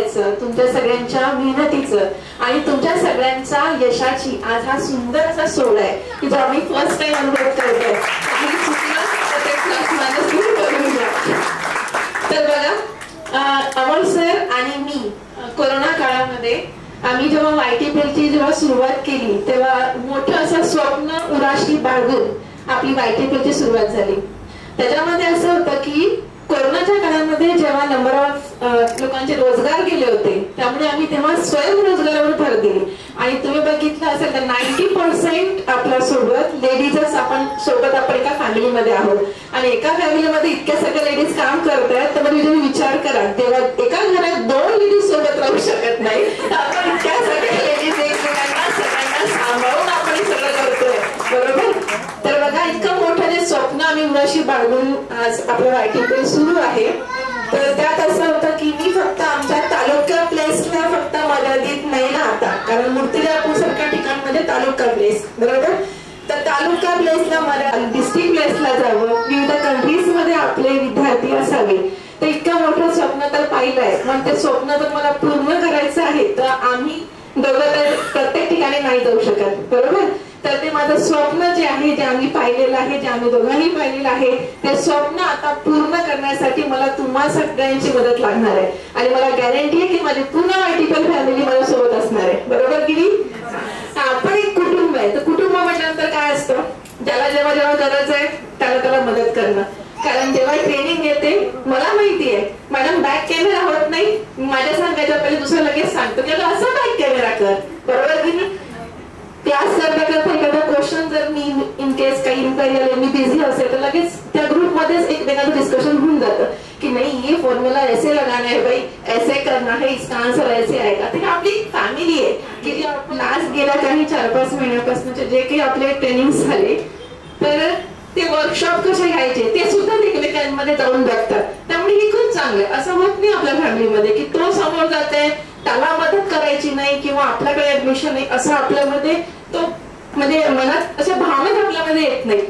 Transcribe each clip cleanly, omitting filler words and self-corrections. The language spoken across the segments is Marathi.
कार्याचं, तुमच्या सगळ्यांच्या मेहनतीचं आणि तुमच्या सगळ्यांच्या यशाची आज हा सुंदर असा सोहळा आहे की जो आम्ही फर्स्ट टाइम अनुभव करतोय. तर बघा, अमोल सर आणि मी कोरोना काळामध्ये आम्ही जेव्हा YTPLची जेव्हा सुरुवात केली तेव्हा मोठं असं स्वप्न उराशी बाळगून आपली YTPLची सुरुवात झाली. त्याच्यामध्ये असं होतं की कोरोनाच्या काळामध्ये जेव्हा नंबर ऑफ लोकांचे रोजगार गेले होते त्यामुळे आम्ही तेव्हा स्वयंरोजगारावर भर दिली आणि तुम्ही बघितलं असेल तर 90% आपल्या सोबत लेडीजच आपण सोबत आपण एका फॅमिलीमध्ये आहोत आणि एका फॅमिलीमध्ये इतक्या सगळ्या लेडीज काम करतात तर तुम्ही विचार करा तेव्हा एका घरात 2 लेडीज सोबत राहू शकत नाही तर आपण इतक्या सगळ्या लेडीज एकमेकांना सगळ्यांना सांभाळून आपण सगळं करतोय बरोबर. तर बघा इतकं मोठं जे स्वप्न आम्ही उराशी बाळगून आज आपलं YTPL सुरू आहे. तर त्यात असं होतं की मी फक्त आमच्या तालुका प्लेसला फक्त मर्यादित नाही ना आता, कारण मूर्तिजापूर सारख्या ठिकाणमध्ये तालुका प्लेस बरोबर. तर तालुका प्लेसला डिस्ट्रिक्ट प्लेसला जावं, विविध कंट्रीज मध्ये आपले विद्यार्थी असावे. तर इतकं मोठं स्वप्न तर पाहिलंय पण ते स्वप्न जर मला पूर्ण करायचं आहे तर आम्ही दोघं तर प्रत्येक ठिकाणी नाही जाऊ शकत बरोबर. तर ते माझं स्वप्न जे आहे जे आम्ही पाहिलेलं आहे जे आम्ही दोघांनी पाहिलेलं आहे ते स्वप्न आता पूर्ण करण्यासाठी मला तुम्हा सगळ्यांची मदत लागणार आहे आणि मला गॅरंटी आहे की माझी पूर्ण YTPL फॅमिली माझ्या सोबत असणार आहे बरोबर की नाही. आपण एक कुटुंब आहे तर कुटुंब म्हटल्यानंतर काय असतं, ज्याला जेव्हा जेव्हा गरज आहे त्याला मदत करणं. कारण जेव्हा ट्रेनिंग येते मला माहिती आहे मॅडम बॅक कॅमेरा होत नाही, माझ्या सांगायच्या पहिले दुसरं लगेच सांगतो की असं बॅक कॅमेरा कर बरोबर की नाही. क्लास करता एखादा क्वेश्चन जर मी इन केस काही इन्क्वायरी आली मी बिझी असेल तर लगेच त्या ग्रुपमध्येच एकमेकांचं डिस्कशन होऊन जातं की नाही ये फॉर्म्युला ऐसे लगाना है भाई, ऐसे करना है, इसका आंसर ऐसे आएगा. तर आपली फॅमिली आहे की जी लास्ट गेल्या काही 4-5 महिन्यापासून जे काही आपले ट्रेनिंग झाले तर ते वर्कशॉप कसे घ्यायचे ते सुद्धा एकमेकांमध्ये जाऊन बघतात. त्यामुळे हे खूप चांगलं आहे. असं होत नाही आपल्या फॅमिलीमध्ये की तो समोर जाते त्याला मदत करायची नाही किंवा आपल्याकडे ऍडमिशन नाही असं आपल्यामध्ये तो म्हणजे मनात अशा भावना आपल्यामध्ये येत नाही.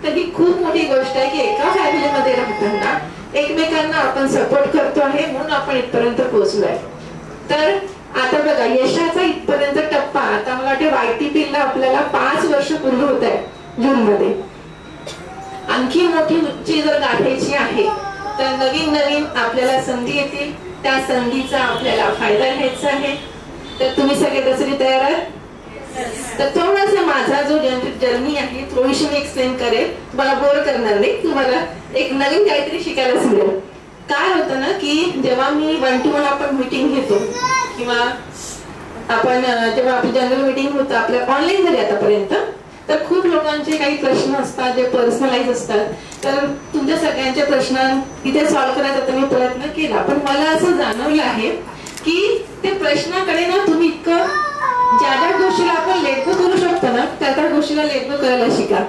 तर ही खूप मोठी गोष्ट आहे की एका फॅमिलीमध्ये राहताना एकमेकांना आपण सपोर्ट करतो आहे म्हणून आपण इथपर्यंत पोहोचलोय. तर आता बघा यशाचा इथपर्यंत टप्पा आता मला वाटते YTPL ला आपल्याला 5 वर्ष पूर्ण होत आहे जून मध्ये. आणखी मोठी उंची जर गाठायची आहे तर नवीन नवीन आपल्याला संधी येतील, त्या संधीचा आपल्याला फायदा घ्यायचा आहे. तर तुम्ही सगळे तसरी तयार आहात. तर थोडासा माझा जो जर्नी आहे थोडीशी मी एक्सप्लेन करेल, मला बोर करणार नाही, तुम्हाला एक नवीन काहीतरी शिकायला मिळेल. काय होतं ना की जेव्हा मी 1-to-1 आपण मीटिंग घेतो किंवा आपण जेव्हा आपली जनरल मीटिंग होतं आपल्या ऑनलाईन झाली आतापर्यंत तर खूप लोकांचे काही प्रश्न असतात जे पर्सनलाइज असतात. तर तुमच्या सगळ्यांचे प्रश्न इथे सॉल्व्ह करायचा मी प्रयत्न केला पण मला असं जाणवलं आहे की ते प्रश्नाकडे ना तुम्ही इतकं ज्या ज्या गोष्टीला आपण लेट गो करू शकतो ना त्या गोष्टीला लेट गो करायला शिका.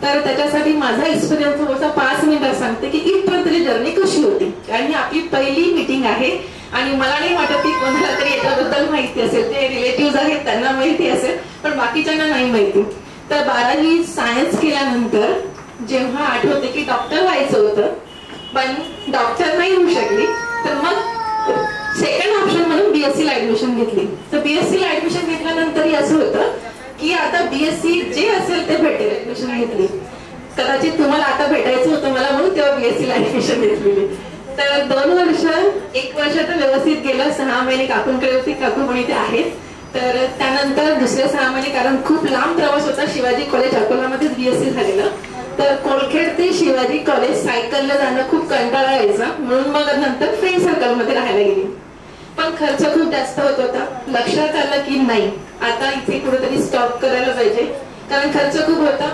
तर त्याच्यासाठी माझा एक्सपिरियन्स थोडासा 5 मिनिटात सांगते की इथपर्यंतची जर्नी कशी होती. कारण ही आपली पहिली मीटिंग आहे आणि मला नाही वाटत की कोणाला तरी याच्याबद्दल माहिती असेल. ते रिलेटिव्ह आहेत त्यांना माहिती असेल पण बाकीच्यांना नाही माहिती. तर 12वी सायन्स केल्यानंतर जेव्हा आठवते की डॉक्टर व्हायचं होतं पण डॉक्टर नाही होऊ शकली तर मग सेकंड ऑप्शन म्हणून BSc ला ऍडमिशन घेतली. तर BSc ला ऍडमिशन घेतल्यानंतरही असं होतं की आता BSc जे असेल ते भेटेल ऍडमिशन घेतली. कदाचित तुम्हाला आता भेटायचं होतं मला म्हणून तेव्हा BSc ला ऍडमिशन घेतलेली. तर 2 वर्ष 1 वर्ष तर व्यवस्थित गेलं. 6 महिने काकूंकडे होती, काकू पण इथे आहेत. तर त्यानंतर दुसरे 6 महिने कारण खूप लांब प्रवास होता, शिवाजी कॉलेज अकोलामध्येच BSc झालेलं. तर कोलखेड ते शिवाजी कॉलेज सायकलला जाणं खूप कंटाळा यायचा म्हणून मग नंतर फ्रेंड सर्कल मध्ये राहायला गेली. पण खर्च खूप जास्त होत होता. लक्षात आलं की नाही आता इथे कुठेतरी स्टॉप करायला पाहिजे कारण खर्च खूप होता.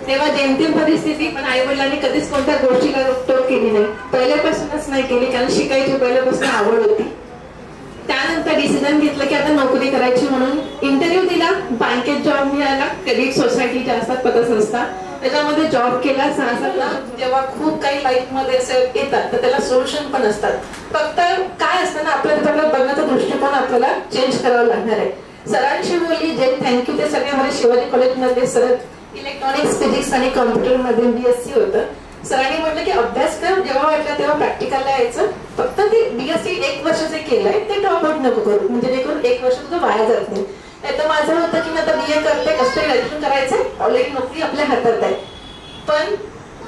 तेव्हा जेमतेम परिस्थिती पण आई वडिलांनी कधीच कोणत्या गोष्टीला रोकटोक केली नाही, पहिल्यापासूनच नाही केली कारण शिकायची पहिल्यापासून आवड होती. त्यानंतर डिसिजन घेतलं की आता नोकरी करायची म्हणून इंटरव्ह्यू दिला, बँकेत जॉब मिळाला, क्रेडिट सोसायटी ज्या असतात पतसंस्था त्याच्यामध्ये जॉब केला 6-7 लाख. जेव्हा खूप काही लाईफ मध्ये येतात तर त्याला सोल्युशन पण असतात. फक्त काय असतं ना आपल्याला बघण्याचा दृष्टिकोन आपल्याला चेंज करावा लागणार आहे. सरांशी बोलली जे थँक्यू ते सगळे माझे शिवाजी कॉलेजमध्ये सर इलेक्ट्रॉनिक्स फिजिक्स आणि कॉम्प्युटर मध्ये BSc होतं. सरांनी म्हटलं की अभ्यास कर, जेव्हा वाटलं तेव्हा प्रॅक्टिकलला यायचं, फक्त ते बीएससी 1 वर्षाचे केलंय ते ड्रॉप आउट नको करू, म्हणजे जेणेकरून 1 वर्ष तुझं वाया जात नाही. तर माझं होतं की मी आता बीए करते, कसं ग्रॅज्युएशन करायचंय, ऑलरेडी नोकरी आपल्या हातात आहे. पण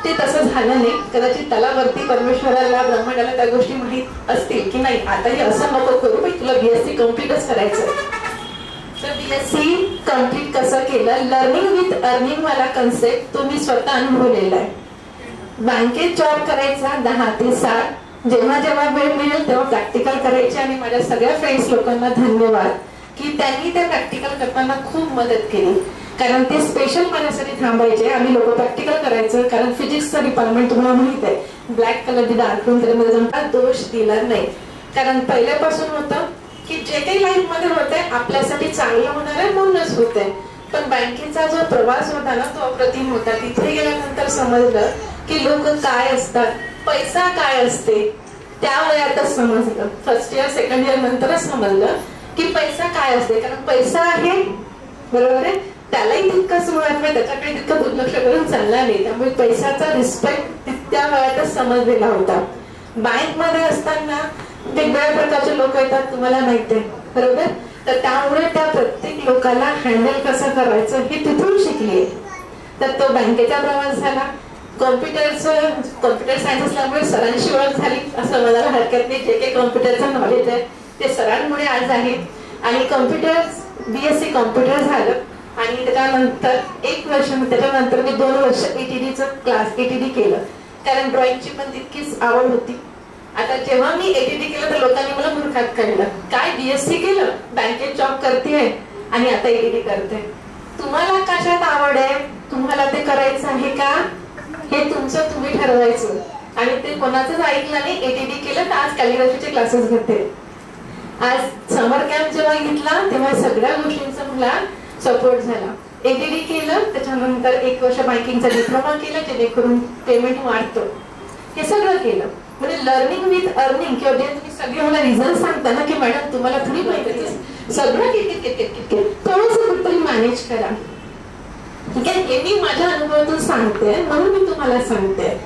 ते तसं झालं नाही. कदाचित त्याला वरती परमेश्वराला ब्रह्मांडाला त्या गोष्टी माहीत असतील की नाही आता हे असं नको करू, पण तुला बीएससी कम्प्लीटच करायचं. तर बीएससी कम्प्लीट कसं केलं, लर्निंग विथ अर्निंग वाला कन्सेप्ट तो मी स्वतः अनुभवलेला आहे. बँकेत जॉब करायचा 10 ते 7, जेव्हा जेव्हा वेळ मिळेल तेव्हा प्रॅक्टिकल करायचे. आणि माझ्या सगळ्या फ्रेंड्स लोकांना धन्यवाद की त्यांनी ते प्रॅक्टिकल करताना खूप मदत केली, कारण ते स्पेशल माझ्यासाठी थांबायचे. आम्ही लोक प्रॅक्टिकल करायचं, कारण फिजिक्सचं डिपार्टमेंट तुम्हाला माहित आहे, ब्लॅक कलर डार्क रूम, त्यामध्ये जमता दोष दिला नाही. कारण पहिल्यापासून होतं की जे काही लाईफ मध्ये होतंय आपल्यासाठी चांगलं होणार आहे म्हणूनच होतंय. पण बँकेचा जो प्रवास होता ना तो अप्रतिम होता. तिथे गेल्यानंतर समजलं की लोक काय असतात, पैसा काय असते, त्या वयातच समजलं. फर्स्ट इयर सेकंड इयर नंतरच समजलं की पैसा काय असते. कारण पैसा आहे, बरोबर आहे, त्यालाही तितकंच महत्व आहे, त्याच्याकडे तितकं दुर्लक्ष करून चालणार नाही. त्यामुळे पैशाचा रिस्पेक्ट त्या वयातच समजलेला होता. बँक मध्ये असताना वेगवेगळ्या प्रकारचे लोक येतात, तुम्हाला माहिती आहे, बरोबर. तर त्यामुळे त्या प्रत्येक लोकांना हँडल कसं करायचं हे तिथून शिकले. तर तो बँकेचा प्रवास झाला. कॉम्प्युटर सायन्स असल्यामुळे सरांशी ओळख झाली असं म्हणायला हरकत नाही. जे काही कॉम्प्युटरचं नॉलेज आहे ते सरांमुळे आज आहे. आणि कॉम्प्युटर बीएससी कॉम्प्युटर झालं. आणि त्याच्यानंतर 1 वर्ष, त्याच्यानंतर मी 2 वर्ष एटीडीचं क्लास एटीडी केलं, कारण ड्रॉइंगची पण तितकीच आवड होती. आता जेव्हा मी एटीडी केलं तर लोकांनी मला मूर्खात काढलं, काय बीएससी केलं, बँकेत जॉब करते आणि आता एटीडी करते. तुम्हाला कशात आवड आहे, तुम्हाला ते करायचं आहे का, हे तुमचं तुम्ही ठरवायचं. आणि ते कोणाचंच ऐकलं नाही, एटीडी केलं तर आज कॅलिग्राफीचे क्लासेस घेते. आज समर कॅम्प जेव्हा घेतला तेव्हा सगळ्या गोष्टींचा मला सपोर्ट झाला. एटीडी केलं, त्याच्यानंतर 1 वर्ष बँकिंगचा डिप्लोमा केला, जेणेकरून पेमेंट वाढतं. हे सगळं केलं. म्हणजे लर्निंग विथ अर्निंग, किंवा जे तुम्ही सगळे मला रिझल्ट सांगता ना की मॅडम तुम्हाला थोडी माहिती, सगळं थोडंसं कुठतरी मॅनेज करा. ठीक आहे, हे मी माझ्या अनुभवातून सांगते म्हणून मी तुम्हाला सांगते.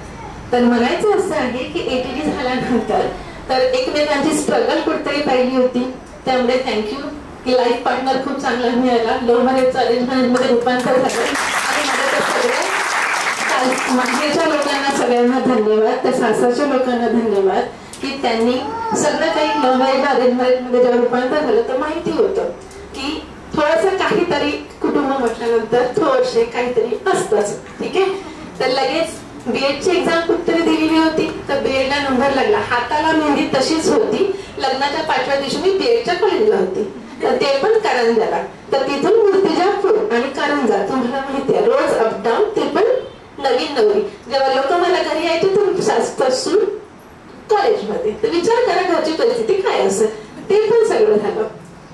तर म्हणायचं असं आहे की एटीडी झाल्यानंतर तर एकमेकांची स्ट्रगल कुठतरी पाहिली होती. त्यामुळे थँक्यू की लाईफ पार्टनर खूप चांगला मिळाला. लव्ह मॅरेजचं अरेंज मॅरेज मध्ये रूपांतर झालं. आणि माझ्या सगळ्या माहेरच्या लोकांना सगळ्यांना धन्यवाद, त्या सासरच्या लोकांना धन्यवाद की त्यांनी सगळं काही लव्ह मॅरेज अरेंज मॅरेज मध्ये जेव्हा रूपांतर झालं तर माहिती होतं की थोडंसं काहीतरी कुटुंब म्हटल्यानंतर थोडसे काहीतरी असतंच. ठीक आहे, तर लगेच बीएडची एक्झाम कुठतरी दिलेली होती, तर बीएडला नंबर लागला. हाताला मेहंदी तशीच होती. लग्नाच्या 5व्या दिवशी मी बीएडच्या कॉलेजला होती, तर ते पण कारंजाला. तर तिथून मूर्तिजापूर आणि कारंजा तुम्हाला माहिती आहे, रोज अपडाऊन, ते पण नवीन नवरी. जेव्हा लोक मला घरी यायचे तर सासपासून कॉलेजमध्ये, तर विचार करा घरची परिस्थिती काय असेल. ते पण सगळं झालं.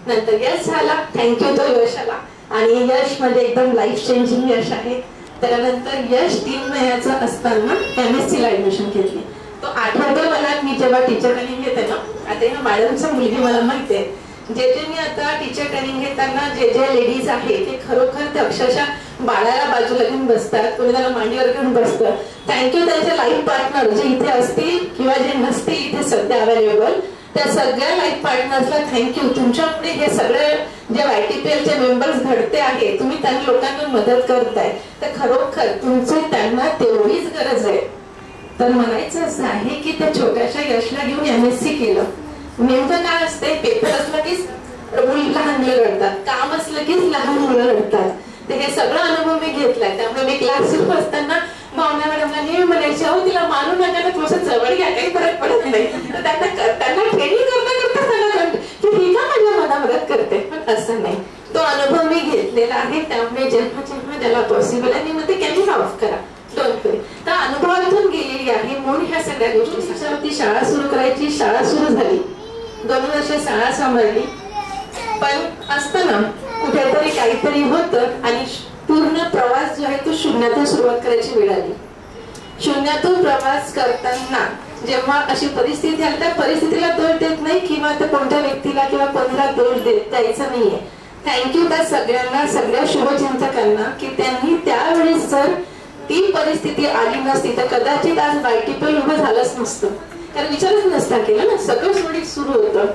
नंतर यश झाला, थँक्यू तो यशाला. आणि यश म्हणजे एकदम लाईफ चेंजिंग यश आहे. त्यानंतर यश 3 महिन्याचं असताना MSc ला ऍडमिशन घेतली. तो आठवतो मला, मी जेव्हा टीचर ट्रेनिंग घेते ना, आता ह्या मॅडमचा मुलगी मला माहिती आहे, जे मी आता टीचर ट्रेनिंग घेताना जे लेडीज आहे ते खरोखर ते अक्षरशः बाळाला बाजूला घेऊन बसतात, कोणी त्याला मांडीवर घेऊन बसतं. थँक्यू त्यांचे लाईफ पार्टनर जे इथे असतील किंवा जे नसतील इथे सध्या अवेलेबल, त्या सगळ्या लाईफ पार्टनर्सला थँक्यू. तुमच्यामुळे हे सगळे जे YTPL चे मेंबर्स घडते आहे, तुम्ही त्यांना लोकांना मदत करताय, तर खरोखर तुमचे त्यांना तेवढीच गरज आहे. तर म्हणायचं असं आहे की त्या छोट्याशा यशला घेऊन MSc केलं. नेमकं काय असते, पेपर असला की लहान मुलं रडतात, काम असलं की लहान मुलं रडतात. तर हे सगळं अनुभव मी घेतलाय. त्यामुळे मी क्लास सुरू असताना भावना मॅडमला नेहमी म्हणायची, अहो तिला मानू नका ना, थोडंसं जवळ घ्या, काही फरक पडत नाही. तर त्यांना ट्रेनिंग करता करता सांगा की ही का माझ्या मनामध्ये करते, पण असं नाही. तो अनुभव मी घेतलेला आहे. त्यामुळे जेव्हा जेव्हा ज्याला पॉसिबल आहे मी ते कॅमेरा ऑफ करा, डोंट वरी. तर अनुभवातून गेलेली आहे म्हणून ह्या सगळ्या गोष्टी. शाळा सुरू करायची, शाळा सुरू झाली, 2 वर्ष शाळा सांभाळली. पण असतं ना कुठेतरी काहीतरी होतं आणि पूर्ण प्रवास जो आहे तो शून्यातून सुरुवात करायची वेळ आली. शून्यातून प्रवास करताना जेव्हा अशी परिस्थिती आली, त्या परिस्थितीला दोष देत नाही किंवा त्या कोणत्या व्यक्तीला किंवा कोणाला दोष द्यायचा नाहीये. थँक्यू त्या सगळ्यांना, सगळ्या शुभचिंतकांना की त्यांनी त्यावेळेस जर ती परिस्थिती आली नसती तर कदाचित आज YTPL उभं झालंच नसतं. कारण विचारच नसता केला ना, सगळं सोडीत सुरू होतं,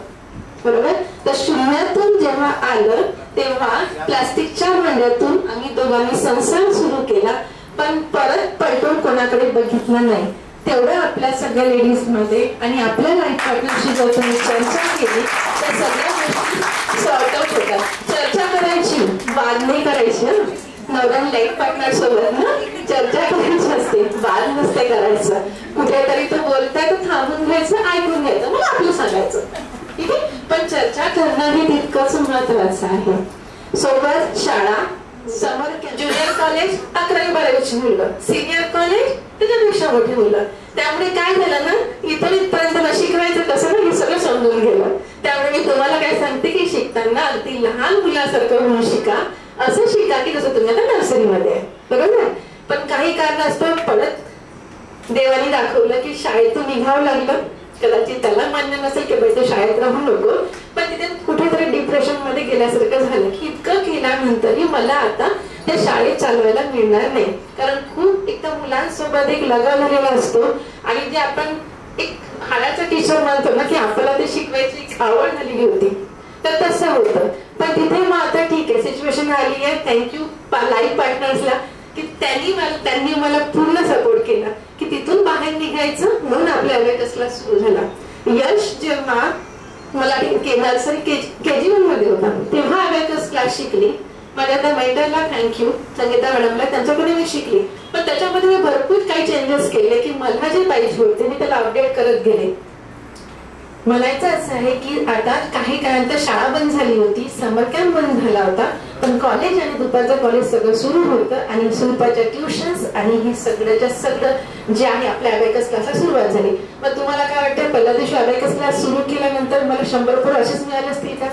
बरोबर. तर शून्यातून जेव्हा आलं तेव्हा प्लास्टिकच्या भांड्यातून आम्ही दोघांनी संसार सुरू केला, पण परत पलटून कोणाकडे बघितलं नाही. तेवढं आपल्या सगळ्या लेडीज मध्ये आणि आपल्या लाईफ पार्टनरशी जर तुम्ही चर्चा केली तर सगळ्या गोष्टी सॉर्ट आउट होतात. चर्चा करायची, वाद नाही करायची. नवऱ्याने लाईफ पार्टनर सोबत ना चर्चा करायची असते, वाद नसते करायचं. कुठेतरी तो बोलताय तर थांबून घ्यायचं, ऐकून घ्यायचं, मग आपलं सांगायचं, ठीक आहे. पण चर्चा करणं हे तितकंच महत्वाचं आहे. सोबत शाळा, समर ज्युनियर कॉलेज, 11वी-12वीची मुलं, सिनियर कॉलेज त्याच्यापेक्षा मोठी मुलं. त्यामुळे काय झालं ना, इथून इथपर्यंत शिकवायचं कसं ना हे सगळं समजून गेलं. त्यामुळे मी तुम्हाला काय सांगते की शिकताना अगदी लहान मुलासारखं म्हणून शिका, असं शिका की जसं तुम्ही आता नर्सरीमध्ये आहे, बरोबर. पण काही कारणास्तव परत देवाने दाखवलं की शाळेतून निघावं लागलं. कदाचित त्याला मान्य नसेल की बाई ते शाळेत राहू नको, पण तिथे कुठेतरी डिप्रेशन मध्ये गेल्यासारखं झालं की इतकं केल्यानंतरही मला आता त्या शाळेत चालवायला मिळणार नाही. कारण खूप एक तर मुलांसोबत एक लगाव झालेला असतो आणि जे आपण एक हाडाचा टीचर म्हणतो ना की आपल्याला ते शिकवायची एक आवड झालेली होती, तर तसं होतं. पण तिथे मग आता ठीक आहे, सिच्युएशन आली आहे. थँक्यू लाईफ पार्टनर्सला की त्यांनी मला पूर्ण सपोर्ट केला की तिथून बाहेर निघायचं, म्हणून आपल्या अबॅकसला सुरू झाला. यश जेव्हा मला नर्सरी KG1 मध्ये होता तेव्हा अबॅकस क्लास शिकली. माझ्या त्या मेंटरला थँक्यू, संगीता मॅडमला, त्यांच्याकडे मी शिकली. पण त्याच्यामध्ये मी भरपूर काही चेंजेस केले की मला जे पाहिजे होते मी त्याला अपडेट करत गेले. म्हणायचं असं आहे की आता काही काळानंतर शाळा बंद झाली होती, समर कॅम्प बंद झाला होता, पण कॉलेज आणि दुपारचं कॉलेज सगळं सुरू होतं आणि दुपारच्या ट्युशन्स आणि हे सगळ्याच्या सगळं जे आहे आपल्या अबॅकस क्लासला सुरुवात झाली. मग तुम्हाला काय वाटतं, पहिल्या दिवशी अबॅकस क्लास सुरू केल्यानंतर मला 100 पोरं असेच मिळाले असतील का?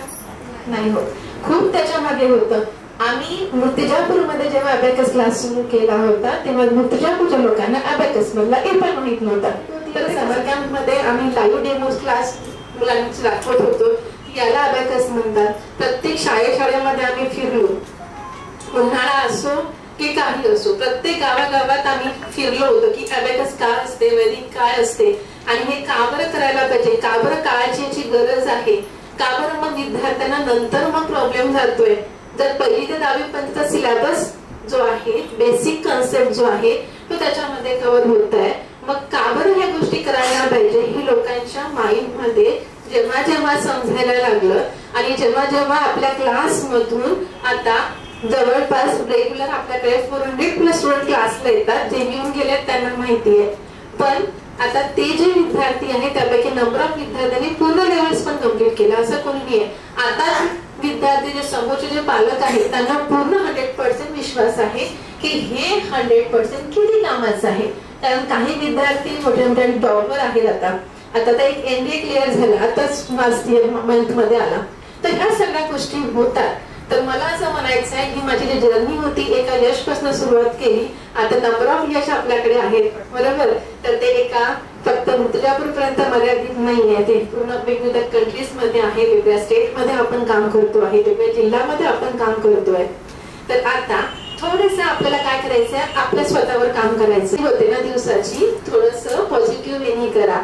नाही होत. खूप त्याच्या मागे होतं. आम्ही मूर्तिजापूरमध्ये जेव्हा अबॅकस क्लास सुरू केला होता तेव्हा मूर्तिजापूरच्या लोकांना अबॅकस मधला ए पण माहित नव्हता. तर समर कॅम्प मध्ये आम्ही लाईव्ह डेमोज क्लास मुलांची दाखवत होतो की याला अबॅकस म्हणतात. प्रत्येक शाळेमध्ये आम्ही फिरलो, उन्हाळा असो की काही असो, प्रत्येक गावागावात आम्ही फिरलो होतो की अबॅकस काय असते, वैदिक काय असते आणि हे का बरं करायला पाहिजे, का बरं काळाची याची गरज आहे, का बरं मग विद्यार्थ्यांना नंतर मग प्रॉब्लेम जातोय. जर 1ली ते 10वी पर्यंतचा सिलेबस जो आहे, बेसिक कन्सेप्ट जो आहे तो त्याच्यामध्ये कव्हर होत आहे. मग का बरं ह्या गोष्टी करायला पाहिजे हे लोकांच्या माइंड मध्ये जेव्हा जेव्हा समजायला लागलं आणि जेव्हा जेव्हा आपल्या क्लासमधून आता जवळपास रेग्युलर आपल्याकडे 400+ स्टुडंट क्लासला येतात, जे येऊन गेले त्यांना माहिती आहे. पण आता ते जे विद्यार्थी आहेत त्यापैकी नंबर ऑफ विद्यार्थ्यांनी पूर्ण लेवल्स पण कम्प्लीट केला असं कोणी नाही. आता विद्यार्थी जे समोरचे जे पालक आहेत त्यांना पूर्ण 100% विश्वास आहे की हे 100% किती कामाचं आहे. कारण काही विद्यार्थी मोठ्या मोठ्या जॉबवर आहेत. आता तर एक MBA क्लिअर झालं, आताच मंथ मध्ये आला. तर ह्या सगळ्या गोष्टी होतात. तर मला असं म्हणायचं आहे की माझी जी जर्नी होती एका यशपासून सुरुवात केली, आता नंबर ऑफ यश आपल्याकडे आहेत, बरोबर. तर ते एका फक्त मूर्तिजापूर पर्यंत मर्यादित नाहीये, ते पूर्ण वेगवेगळ्या कंट्रीज मध्ये आहे, वेगवेगळ्या स्टेट मध्ये आपण काम करतो आहे, वेगवेगळ्या जिल्ह्यामध्ये आपण काम करतोय. तर आता थोडस आपल्याला काय करायचंय, आपल्या स्वतःवर काम करायचं होते ना दिवसाची, थोडस पॉझिटिव्ह वेनी करा.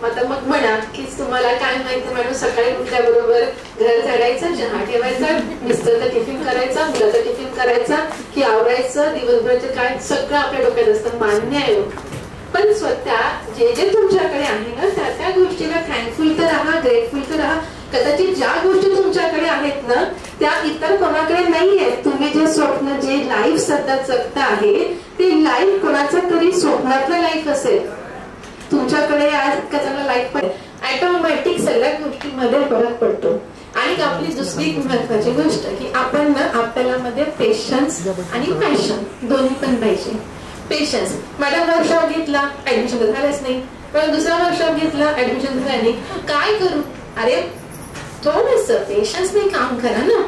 आता मग म्हणा की तुम्हाला काय माहिती मॅडम, सकाळी उठल्याबरोबर घर झाडायचं, चहा ठेवायचा, मिस्टरचा टिफिन करायचा, मुलाचा टिफिन करायचा, की आवरायचं, दिवसभराचं काय सगळं आपल्या डोक्यात असतं, मान्य आहे. पण स्वतः जे जे तुमच्याकडे आहे ना त्या त्या गोष्टीला थँकफुल तर राहा, ग्रेटफुल तर राहा. कदाचित ज्या गोष्टी तुमच्याकडे आहेत ना त्या इतर कोणाकडे नाहीये. तुम्ही जे स्वप्न, जे लाईफ सध्या जगता आहे ते लाईफ कोणाचं तरी स्वप्नातलं लाईफ असेल. तुमच्याकडे आज का चांगला लाईफ पण ऑटोमॅटिक सगळ्या गोष्टींमध्ये फरक पडतो. आणि आपली दुसरी महत्वाची गोष्ट की आपण ना आपल्याला मध्ये पेशन्स आणि पॅशन दोन्ही पण पाहिजे. पेशन्स, मॅडम वर्कशॉप घेतला, ऍडमिशन झालंच नाही, पण दुसरा वर्कशॉप घेतला, ऍडमिशन झालं नाही, काय करू. अरे थोडस पेशन्सने काम करा ना.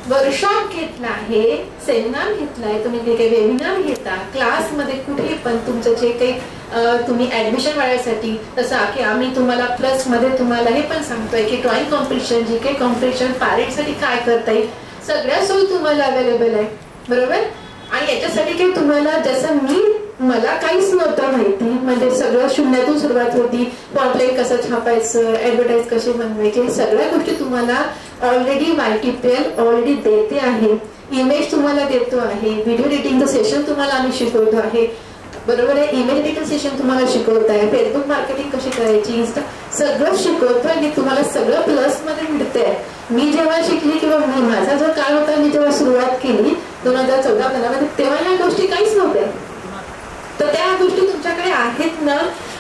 वर्कशॉप घेतला आहे, सेमिनार घेतलाय, तुम्ही जे काही वेबिनार घेता, क्लासमध्ये कुठे पण तुमचं जे काही तुम्ही ऍडमिशन वाढवायसाठी, तसं की आम्ही तुम्हाला प्लस मध्ये तुम्हाला हे पण सांगतोय की ड्रॉइंग कॉम्पिटिशन, जे काही कॉम्पिटिशन पॅरेंट्ससाठी काय करता येईल, सगळ्या सोयी तुम्हाला अवेलेबल आहे, बरोबर. आणि याच्यासाठी काही तुम्हाला जसं मी मला काहीच नव्हतं माहिती, म्हणजे सगळं शून्यातून सुरुवात होती. पॉम्पलेट कसं छापायचं, ऍडव्हर्टाईज कशी बनवायची, सगळ्या गोष्टी तुम्हाला ऑलरेडी YTPL ऑलरेडी देते आहे. इमेज तुम्हाला देतो आहे, व्हिडिओ एडिटिंगचं सेशन तुम्हाला आम्ही शिकवतो आहे, बरोबर आहे. ईमेल एडिटिंग सेशन तुम्हाला शिकवत आहे, फेसबुक मार्केटिंग कशी करायची, इन्स्टा सगळं शिकवतो आणि तुम्हाला सगळं प्लस मध्ये मिळते. मी जेव्हा शिकली किंवा माझा जो काळ होता, मी जेव्हा सुरुवात केली 2014-15 मध्ये, तेव्हा या गोष्टी काहीच नव्हत्या. तर त्या गोष्टी तुमच्याकडे आहेत ना,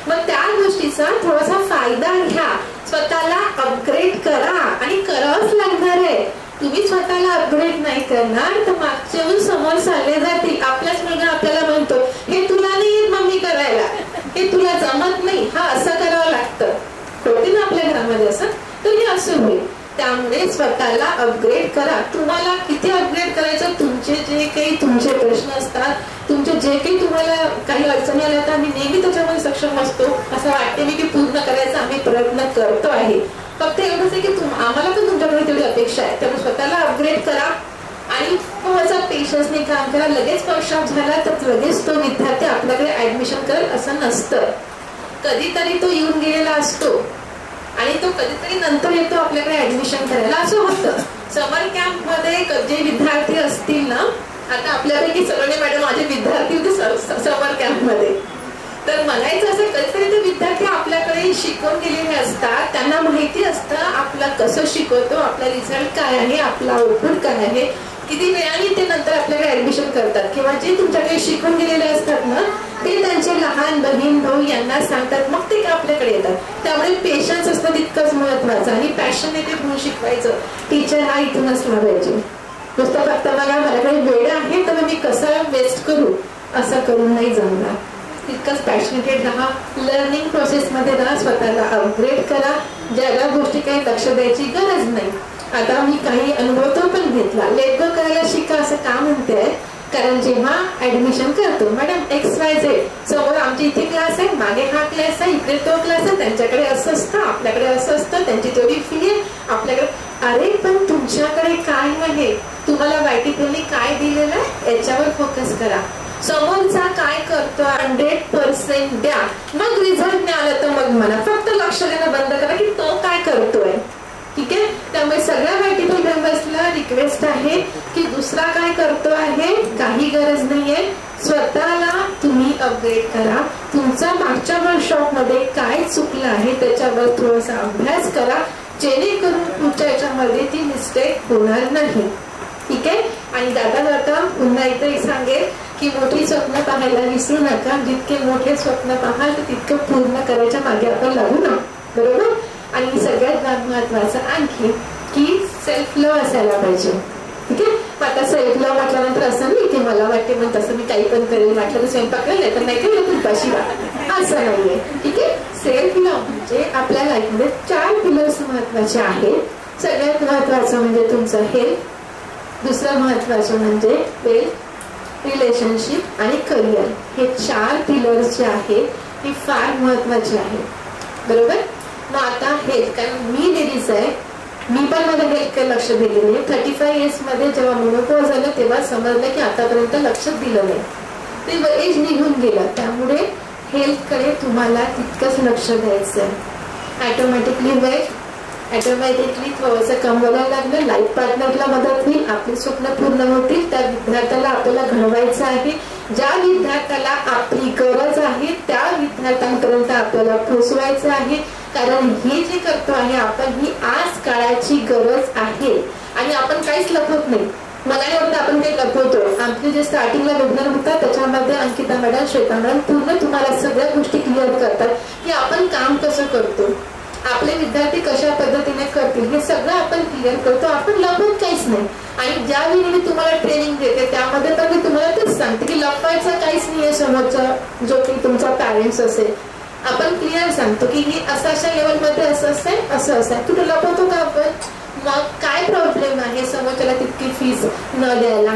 मग त्या गोष्टीचा थोडासा फायदा घ्या, स्वतःला अपग्रेड करा आणि करावंच लागणार आहे. तुम्ही स्वतःला अपग्रेड नाही करणार तर मागचे येऊन समोर चालले जातील. आपल्याच मुलगा आपल्याला म्हणतो, हे तुला नाही येत मम्मी करायला, हे तुला जमत नाही, हा असं करावं लागतं. होते ना आपल्या घरामध्ये असं, तर हे असं होईल. त्यामुळे स्वतःला अपग्रेड करा. तुम्हाला किती अपग्रेड करायचं, तुमचे जे काही तुमचे प्रश्न असतात, तुमचे जे काही तुम्हाला काही अडचणी आल्या तर आम्ही नेहमी त्याच्यामध्ये सक्षम असतो. असं वाटते मी की पूर्ण करायचा आम्ही प्रयत्न करतो आहे. फक्त एवढंच आहे की आम्हाला पण तुमच्याकडे तेवढी अपेक्षा आहे. त्यामुळे स्वतःला अपग्रेड करा आणि थोडासा पेशन्सने काम करा. लगेच वर्कशॉप झाला तर लगेच तो विद्यार्थी आपल्याकडे ऍडमिशन करेल असं नसतं. कधीतरी तो येऊन गेलेला असतो आणि तो कधीतरी नंतर येतो आपल्याकडे ऍडमिशन करायला, असं होतं. समर कॅम्प मध्ये जे विद्यार्थी असतील ना, आता आपल्यापैकी सगळे मॅडम माझे विद्यार्थी होते समर कॅम्प मध्ये, तर म्हणायचं असं कधीतरी ते विद्यार्थी आपल्याकडे शिकून गेलेले असतात, त्यांना माहिती असतं आपला कसं शिकवतो, आपला रिझल्ट काय आहे, आपला आउटपुट काय आहे. किती वेळाने ते नंतर आपल्याकडे ऍडमिशन करतात किंवा जे तुमच्याकडे शिकून गेलेले असतात ना, ते त्यांचे लहान बहीण भाऊ यांना सांगतात, मग ते आपल्याकडे येतात. त्यामुळे पेशन्स असणं तितकंच महत्वाचं आणि पॅशनेटेड म्हणून शिकवायचं. टीचर हा इथूनच लावायचे, नुसतं फक्त मला माझ्याकडे वेळ आहे तर मी कसं वेस्ट करू असं करून नाही जमणार. तितकंच पॅशनेटेड राहा, लर्निंग प्रोसेसमध्ये राहा, स्वतःला अपग्रेड करा. ज्या गोष्टी काही लक्ष द्यायची गरज नाही. आता मी काही अनुभव तो पण घेतला. लेट गो करायला शिका असं का म्हणते, कारण जेव्हा ऍडमिशन करतो मॅडम XYZ, समोर आमच्या इथे क्लास आहे, मागे हा क्लास आहे, इकडे तो क्लास आहे, त्यांच्याकडे असं असतं, आपल्याकडे असं असतं, त्यांची तेवढी फी आहे आपल्याकडे. अरे पण तुमच्याकडे काय आहे, तुम्हाला YTPL काय दिलेलं आहे याच्यावर फोकस करा. समोरचा काय करतो 100% द्या, मग रिझल्ट नाही आलं तर मग मला फक्त लक्ष देणं बंद करा की तो काय करतोय. ठीक आहे. त्यामुळे सगळ्या YTPL मेंबर्सला रिक्वेस्ट आहे की दुसरा काय करतो आहे काही गरज नाहीये, स्वतःला तुम्ही अपग्रेड करा. तुमचा मागच्या वर्कशॉप मध्ये काय चुकलं आहे त्याच्यावर थोडासा अभ्यास करा, जेणेकरून पुढच्या याच्यामध्ये ती मिस्टेक होणार नाही. ठीक आहे. आणि जाता पुन्हा एकदा एक सांगेल की मोठी स्वप्न पाहायला विसरू नका. जितके मोठे स्वप्न पाहाल तितकं पूर्ण करायच्या मागे आपण लागू ना, बरोबर. आणि सगळ्यात महत्वाचं आणखी की सेल्फ लव्ह असायला पाहिजे. ठीक आहे. आता सेल्फ लव्ह म्हटल्यानंतर असं नाही की मला वाटते मग तसं मी काही पण करेल, म्हटलं तर स्वयंपाक नाही तर नाही केलं तुपाशी असं नाहीये. ठीक आहे. सेल्फ लव्ह म्हणजे आपल्या लाईफमध्ये 4 पिलर्स महत्वाचे आहेत. सगळ्यात महत्वाचं म्हणजे तुमचं हेल्थ, दुसरं महत्वाचं म्हणजे वेल्थ, रिलेशनशिप आणि करिअर. हे 4 पिलर्स जे आहेत हे फार महत्वाचे आहेत, बरोबर. मग आता हेल्थ, कारण मी लेडीज आहे, मी पण माझ्या हेल्थकडे लक्ष दिले नाही. 35 इयर्स मध्ये जेव्हा मेनोपॉज झालं तेव्हा समजलं की आतापर्यंत लक्ष दिलं नाही, ते एज निघून गेलं. त्यामुळे हेल्थकडे तुम्हाला तितकंच लक्ष द्यायचं आहे. ऑटोमॅटिकली वेल्थ, ऑटोमॅटिकली थोडंसं कमवायला लागलं, लाईफ पार्टनरला मदत होईल, आपली स्वप्न पूर्ण होतील. त्या विद्यार्थ्याला आपल्याला घडवायचं आहे, ज्या विद्यार्थ्याला आपली गरज आहे त्या विद्यार्थ्यांपर्यंत आपल्याला पोहोचवायचं आहे. कारण हे जे करतो आहे आपण ही आज काळाची गरज आहे आणि आपण काहीच लपवत नाही. मला नाही वाटतं आपण काही लपवतो. आमचे जे स्टार्टिंगला वेबिनार होतात त्याच्यामध्ये अंकिता मॅडम, श्वेता मॅडम पूर्ण तुम्हाला सगळ्या गोष्टी क्लिअर करतात की आपण काम कसं करतो, आपले विद्यार्थी कशा पद्धतीने करतील, हे सगळं आपण क्लिअर करतो. आपण लपवत काहीच नाही. आणि ज्यावेळी मी तुम्हाला ट्रेनिंग देते त्यामध्ये तर मी तुम्हाला तेच सांगते की लपवायचं काहीच नाहीये. समोरचा जो काही तुमचा पॅरेंट्स असेल आपण क्लिअर सांगतो की ही अशा लेवलमध्ये असं असेल, असं असेल. कुठे लपवतो का आपण, मग काय प्रॉब्लेम आहे समोरच्याला तितकी फीस न द्यायला.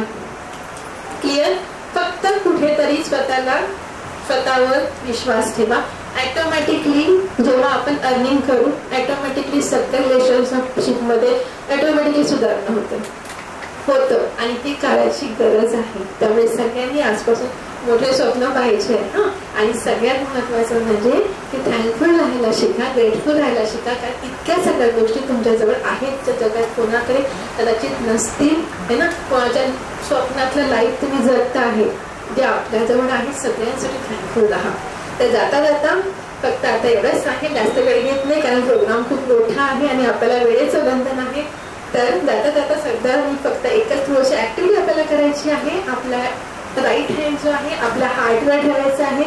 क्लिअर. फक्त कुठेतरी स्वतःवर विश्वास ठेवा. ऑटोमॅटिकली जेव्हा आपण अर्निंग करू ऑटोमॅटिकली सगळ्या रिलेशनशिप मध्ये ऑटोमॅटिकली सुधारणा होते. होतं आणि ती काळाची गरज आहे. त्यामुळे सगळ्यांनी आजपासून मोठे स्वप्न पाहायचे आहे आणि सगळ्यात महत्वाचं म्हणजे की थँकफुल राहायला शिका, ग्रेटफुल राहायला शिका. कारण इतक्या सगळ्या गोष्टी तुमच्याजवळ आहेत ज्या जगात कोणाकडे कदाचित नसतील है ना. कोणाच्या स्वप्नातलं लाईफ तुम्ही जगता आहे जे आपल्याजवळ आहे. सगळ्यांसाठी थँकफुल राहा. तर जाता जाता फक्त आता एवढंच सांगेल, जास्त वेळ घेत नाही कारण प्रोग्राम खूप मोठा आहे आणि आपल्याला वेळेचं बंधन आहे. तर जाता जाता सध्या मी फक्त एकच थोडीशी ऍक्टिव्हिटी आपल्याला करायची आहे. आपला राईट हँड जो आहे आपल्या हार्टवर ठेवायचा आहे,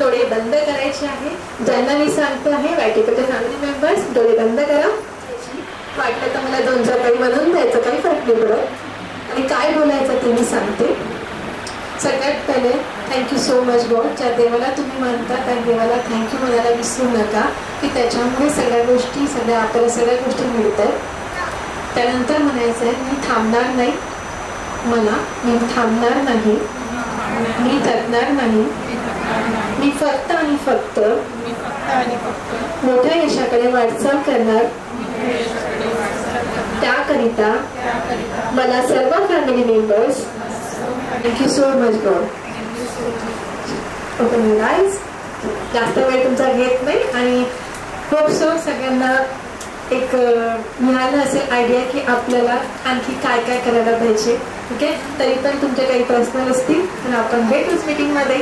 डोळे बंद करायचे आहे. ज्यांना मी सांगतो आहे वायटीपीचे फॅमिली मेंबर्स डोळे बंद करा. वाटलं तर मला 2 काही म्हणून द्यायचं, काही फरक नाही पडत. आणि काय बोलायचं ते मी सांगते. सगळ्यात पहिले थँक्यू सो मच गॉड. ज्या देवाला तुम्ही मानता त्या देवाला थँक्यू म्हणायला विसरू नका की त्याच्यामुळे सगळ्या गोष्टी आपल्याला सगळ्या गोष्टी मिळतात. त्यानंतर म्हणायचं आहे मी थांबणार नाही, मी थांबणार नाही, मी थकणार नाही, मी फक्त आणि फक्त मोठ्या यशाकडे वाटचाल करणार. त्याकरिता मला सर्व family members thank you so much God. Open your eyes. जास्त वेळ तुमचा घेत नाही आणि होप सो सगळ्यांना एक मिळालं असेल आयडिया की आपल्याला आणखी काय काय करायला पाहिजे. ओके, तरी पण तुमचे काही प्रश्न असतील तर आपण भेटूच मीटिंगमध्ये.